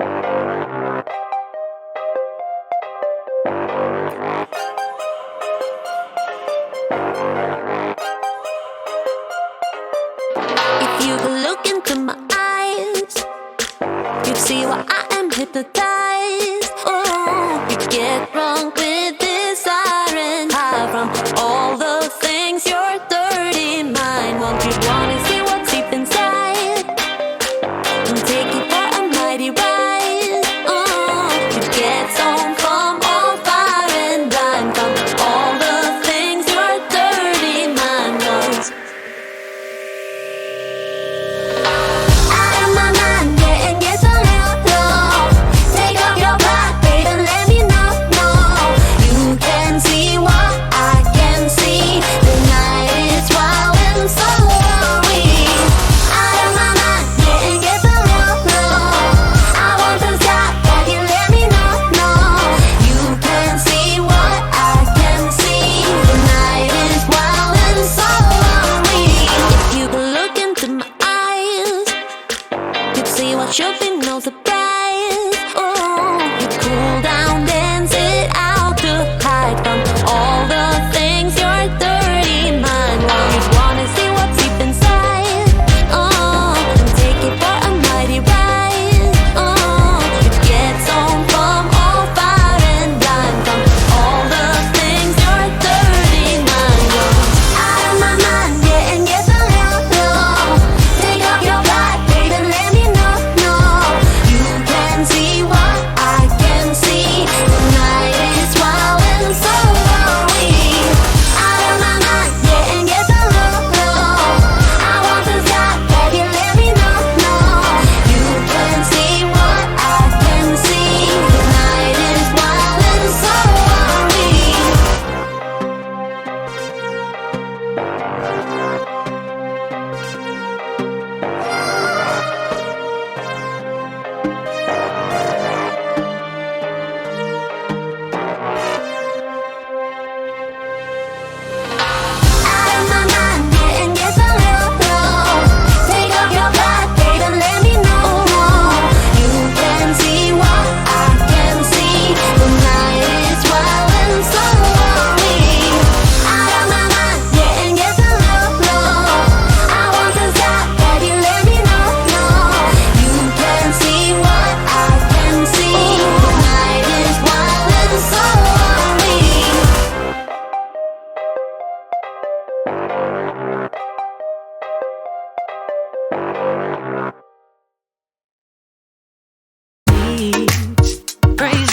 If you could look into my eyes, you'd see why I am hypnotized. Oh, you get drunk with desire and high from all the things your dirty mind wants. You wanna see what's deep inside and take it for a mighty ride. Oh, you get stoned from all fire and blind from all the things your dirty mind wants. Should be no surprise. Oh, you cool down, dance it out to hide from all the things your dirty mind wants. You wanna see what's deep inside. Oh, and take it for a mighty ride. Oh, you get stoned from all fire and blind from all the things your dirty mind wants. Out of my mind, yeah, and get a little low. Take off your black, baby, let me know. See what I can see. The night is wild and so are we. Out of my mind, yeah, and get the low. I want to stop, baby, let me know. You can see what I can see. The night is wild and so are we. Praise